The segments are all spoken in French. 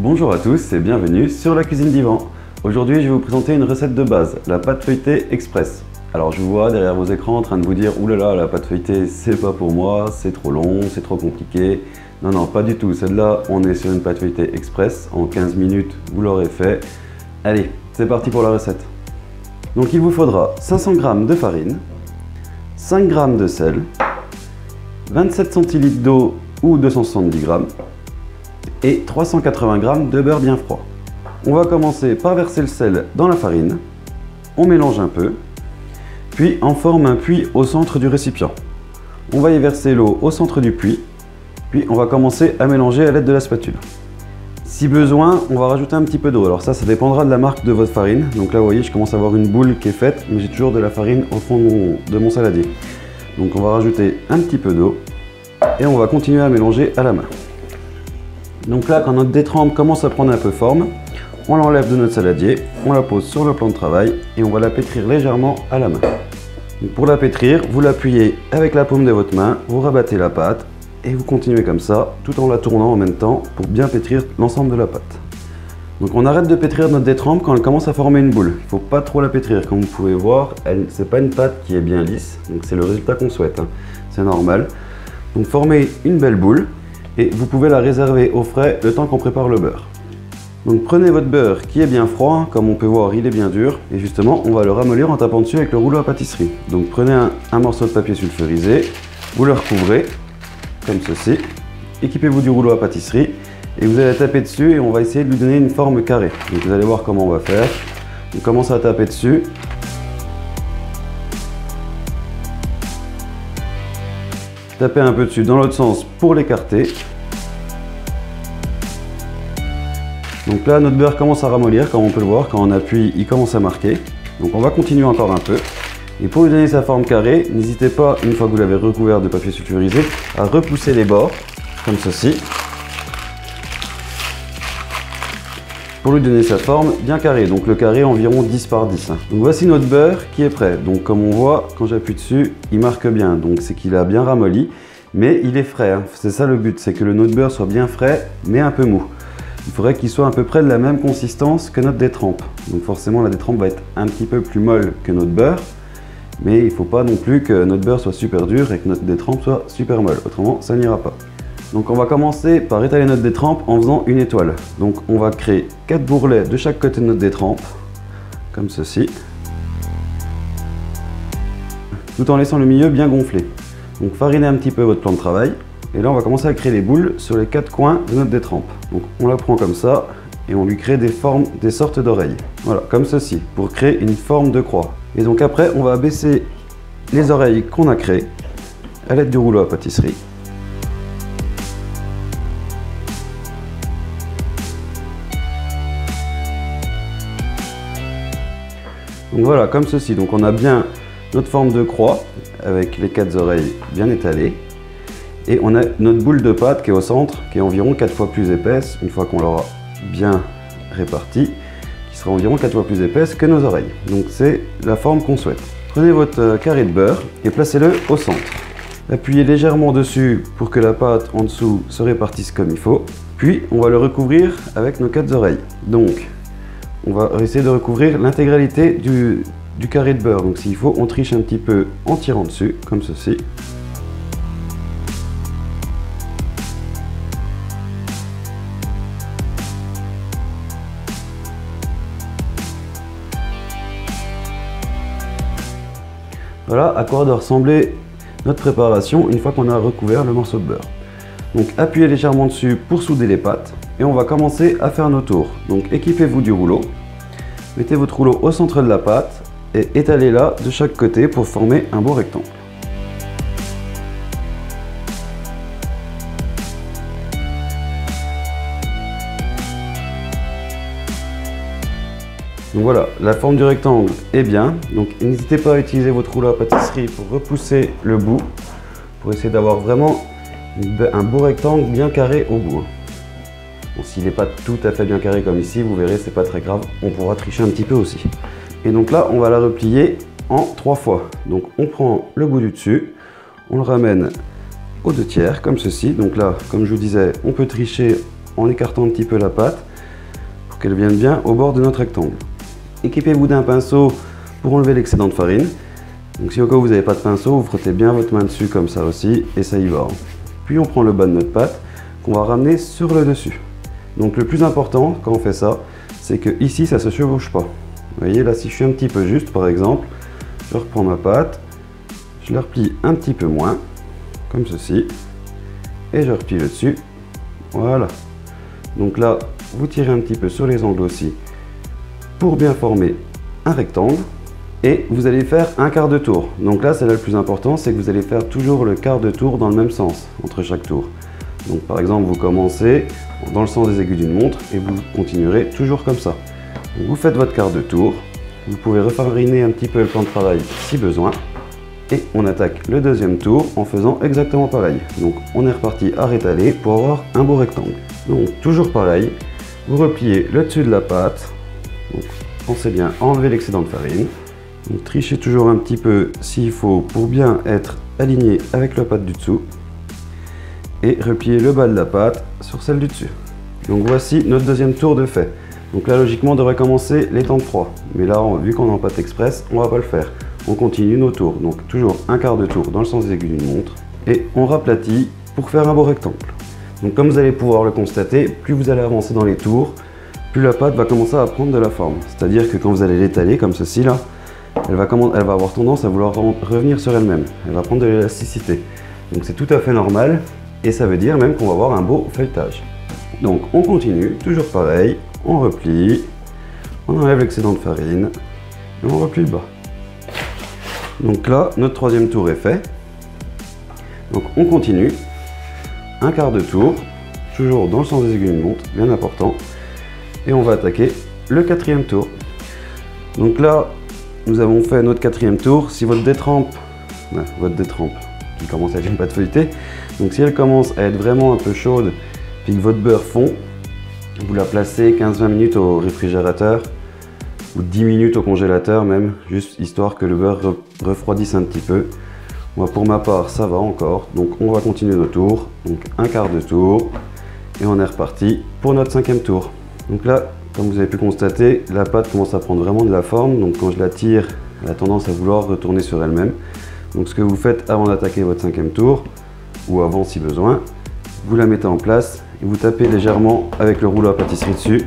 Bonjour à tous et bienvenue sur la cuisine d'Yvan. Aujourd'hui je vais vous présenter une recette de base, la pâte feuilletée express. Alors je vous vois derrière vos écrans en train de vous dire « Oulala, la pâte feuilletée c'est pas pour moi, c'est trop long, c'est trop compliqué ». Non, non, pas du tout, celle-là on est sur une pâte feuilletée express, en 15 minutes vous l'aurez fait. Allez, c'est parti pour la recette. Donc il vous faudra 500 g de farine, 5 g de sel, 27 centilitres d'eau ou 270 g et 380 g de beurre bien froid. On va commencer par verser le sel dans la farine, on mélange un peu, puis on forme un puits au centre du récipient. On va y verser l'eau au centre du puits, puis on va commencer à mélanger à l'aide de la spatule. Si besoin, on va rajouter un petit peu d'eau. Alors ça dépendra de la marque de votre farine. Donc là, vous voyez, je commence à avoir une boule qui est faite, mais j'ai toujours de la farine au fond de mon saladier. Donc on va rajouter un petit peu d'eau et on va continuer à mélanger à la main. Donc là, quand notre détrempe commence à prendre un peu forme, on l'enlève de notre saladier, on la pose sur le plan de travail et on va la pétrir légèrement à la main. Donc pour la pétrir, vous l'appuyez avec la paume de votre main, vous rabattez la pâte et vous continuez comme ça, tout en la tournant en même temps pour bien pétrir l'ensemble de la pâte. Donc on arrête de pétrir notre détrempe quand elle commence à former une boule. Il ne faut pas trop la pétrir, comme vous pouvez voir, c'est pas une pâte qui est bien lisse, donc c'est le résultat qu'on souhaite, hein. C'est normal. Donc formez une belle boule et vous pouvez la réserver au frais le temps qu'on prépare le beurre. Donc prenez votre beurre qui est bien froid, comme on peut voir il est bien dur, et justement on va le ramollir en tapant dessus avec le rouleau à pâtisserie. Donc prenez un morceau de papier sulfurisé, vous le recouvrez comme ceci, équipez-vous du rouleau à pâtisserie et vous allez taper dessus et on va essayer de lui donner une forme carrée. Donc vous allez voir comment on va faire. On commence à taper dessus. Tapez un peu dessus dans l'autre sens pour l'écarter. Donc là, notre beurre commence à ramollir, comme on peut le voir. Quand on appuie, il commence à marquer. Donc on va continuer encore un peu. Et pour lui donner sa forme carrée, n'hésitez pas, une fois que vous l'avez recouvert de papier sulfurisé, à repousser les bords, comme ceci, pour lui donner sa forme bien carrée. Donc le carré environ 10 par 10. Donc voici notre beurre qui est prêt. Donc comme on voit, quand j'appuie dessus, il marque bien. Donc c'est qu'il a bien ramolli, mais il est frais, hein. C'est ça le but, c'est que notre beurre soit bien frais, mais un peu mou. Il faudrait qu'il soit à peu près de la même consistance que notre détrempe. Donc forcément, la détrempe va être un petit peu plus molle que notre beurre. Mais il ne faut pas non plus que notre beurre soit super dur et que notre détrempe soit super molle, autrement ça n'ira pas. Donc on va commencer par étaler notre détrempe en faisant une étoile. Donc on va créer 4 bourrelets de chaque côté de notre détrempe, comme ceci, tout en laissant le milieu bien gonflé. Donc farinez un petit peu votre plan de travail, et là on va commencer à créer des boules sur les 4 coins de notre détrempe. Donc on la prend comme ça, et on lui crée des formes, des sortes d'oreilles. Voilà, comme ceci, pour créer une forme de croix. Et donc après, on va abaisser les oreilles qu'on a créées à l'aide du rouleau à pâtisserie. Donc voilà, comme ceci. Donc on a bien notre forme de croix avec les 4 oreilles bien étalées. Et on a notre boule de pâte qui est au centre, qui est environ 4 fois plus épaisse, une fois qu'on l'aura bien répartie, qui sera environ 4 fois plus épaisse que nos oreilles. Donc c'est la forme qu'on souhaite. Prenez votre carré de beurre et placez-le au centre. Appuyez légèrement dessus pour que la pâte en dessous se répartisse comme il faut. Puis on va le recouvrir avec nos 4 oreilles. Donc on va essayer de recouvrir l'intégralité du carré de beurre. Donc s'il faut, on triche un petit peu en tirant dessus, comme ceci. Voilà à quoi doit ressembler notre préparation une fois qu'on a recouvert le morceau de beurre. Donc appuyez légèrement dessus pour souder les pâtes et on va commencer à faire nos tours. Donc équipez-vous du rouleau, mettez votre rouleau au centre de la pâte et étalez-la de chaque côté pour former un beau rectangle. Donc voilà, la forme du rectangle est bien, donc n'hésitez pas à utiliser votre rouleau à pâtisserie pour repousser le bout, pour essayer d'avoir vraiment un beau rectangle bien carré au bout. Bon, s'il n'est pas tout à fait bien carré comme ici, vous verrez, c'est pas très grave, on pourra tricher un petit peu aussi. Et donc là, on va la replier en 3 fois. Donc on prend le bout du dessus, on le ramène aux 2 tiers, comme ceci. Donc là, comme je vous disais, on peut tricher en écartant un petit peu la pâte. qu'elles viennent bien au bord de notre rectangle. Équipez-vous d'un pinceau pour enlever l'excédent de farine. Donc si au cas où vous n'avez pas de pinceau, vous frottez bien votre main dessus comme ça aussi et ça y va. Puis on prend le bas de notre pâte qu'on va ramener sur le dessus. Donc le plus important quand on fait ça, c'est que ici ça ne se chevauche pas. Vous voyez là, si je suis un petit peu juste par exemple, je reprends ma pâte, je la replie un petit peu moins, comme ceci, et je replie le dessus. Voilà. Donc là, vous tirez un petit peu sur les angles aussi pour bien former un rectangle. Et vous allez faire un quart de tour. Donc là, c'est là le plus important, c'est que vous allez faire toujours le quart de tour dans le même sens, entre chaque tour. Donc par exemple, vous commencez dans le sens des aiguilles d'une montre et vous continuerez toujours comme ça. Donc, vous faites votre quart de tour. Vous pouvez refariner un petit peu le plan de travail si besoin. Et on attaque le deuxième tour en faisant exactement pareil. Donc on est reparti à rétaler pour avoir un beau rectangle. Donc toujours pareil, vous repliez le dessus de la pâte. Donc, pensez bien à enlever l'excédent de farine. Donc, trichez toujours un petit peu s'il faut pour bien être aligné avec la pâte du dessous. Et repliez le bas de la pâte sur celle du dessus. Donc voici notre deuxième tour de fait. Donc là logiquement on devrait commencer les temps de froid. Mais là vu qu'on est en pâte express, on ne va pas le faire. On continue nos tours. Donc toujours un quart de tour dans le sens des aiguilles d'une montre. Et on raplatit pour faire un beau rectangle. Donc comme vous allez pouvoir le constater, plus vous allez avancer dans les tours, plus la pâte va commencer à prendre de la forme. C'est-à-dire que quand vous allez l'étaler comme ceci là, elle va avoir tendance à vouloir revenir sur elle-même. Elle va prendre de l'élasticité. Donc c'est tout à fait normal et ça veut dire même qu'on va avoir un beau feuilletage. Donc on continue, toujours pareil, on replie, on enlève l'excédent de farine et on replie le bas. Donc là, notre troisième tour est fait. Donc on continue, un quart de tour, toujours dans le sens des aiguilles d'une montre, bien important. Et on va attaquer le quatrième tour. Donc là, nous avons fait notre quatrième tour. Si votre détrempe, qui commence à être une pâte feuilletée, donc si elle commence à être vraiment un peu chaude, puis que votre beurre fond, vous la placez 15-20 minutes au réfrigérateur, ou 10 minutes au congélateur même, juste histoire que le beurre refroidisse un petit peu. Moi pour ma part, ça va encore, donc on va continuer nos tours, donc un quart de tour, et on est reparti pour notre cinquième tour. Donc là, comme vous avez pu constater, la pâte commence à prendre vraiment de la forme, donc quand je la tire, elle a tendance à vouloir retourner sur elle-même. Donc ce que vous faites avant d'attaquer votre cinquième tour, ou avant si besoin, vous la mettez en place et vous tapez légèrement avec le rouleau à pâtisserie dessus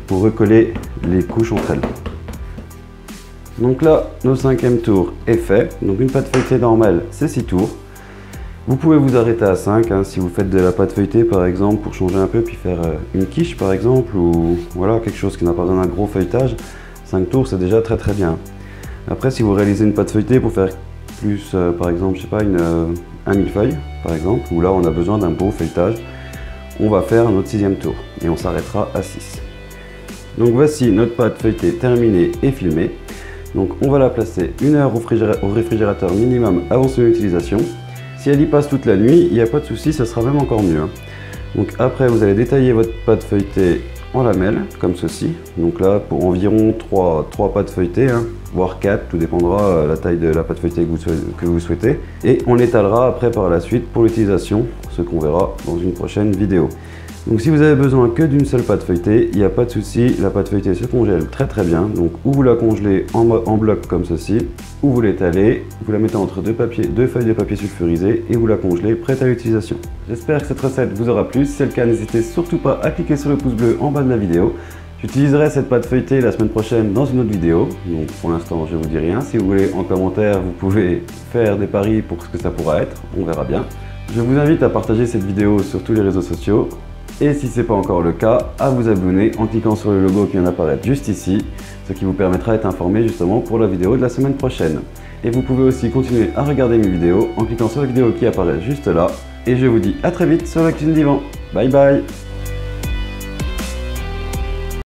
pour recoller les couches entre elles. Donc là, notre cinquième tour est fait. Donc une pâte feuilletée normale, c'est 6 tours. Vous pouvez vous arrêter à 5 si vous faites de la pâte feuilletée par exemple pour changer un peu puis faire une quiche par exemple ou voilà quelque chose qui n'a pas besoin d'un gros feuilletage. 5 tours c'est déjà très bien. Après si vous réalisez une pâte feuilletée pour faire plus par exemple je sais pas un millefeuille par exemple où là on a besoin d'un beau feuilletage, on va faire notre sixième tour et on s'arrêtera à 6. Donc voici notre pâte feuilletée terminée et filmée. Donc on va la placer 1 heure au réfrigérateur minimum avant son utilisation. Si elle y passe toute la nuit, il n'y a pas de souci, ça sera même encore mieux. Donc après, vous allez détailler votre pâte feuilletée en lamelles, comme ceci. Donc là, pour environ 3 pâtes feuilletées, voire 4, tout dépendra la taille de la pâte feuilletée que vous souhaitez. Et on l'étalera après par la suite pour l'utilisation, ce qu'on verra dans une prochaine vidéo. Donc si vous avez besoin que d'une seule pâte feuilletée, il n'y a pas de souci, la pâte feuilletée se congèle très bien. Donc ou vous la congelez en bloc comme ceci, ou vous l'étalez, vous la mettez entre deux feuilles de papier sulfurisé et vous la congelez prête à l'utilisation. J'espère que cette recette vous aura plu, si c'est le cas n'hésitez surtout pas à cliquer sur le pouce bleu en bas de la vidéo. J'utiliserai cette pâte feuilletée la semaine prochaine dans une autre vidéo, donc pour l'instant je ne vous dis rien. Si vous voulez en commentaire, vous pouvez faire des paris pour ce que ça pourra être, on verra bien. Je vous invite à partager cette vidéo sur tous les réseaux sociaux. Et si ce n'est pas encore le cas, à vous abonner en cliquant sur le logo qui vient d'apparaître juste ici, ce qui vous permettra d'être informé justement pour la vidéo de la semaine prochaine. Et vous pouvez aussi continuer à regarder mes vidéos en cliquant sur la vidéo qui apparaît juste là. Et je vous dis à très vite sur la cuisine d'Yvan. Bye bye!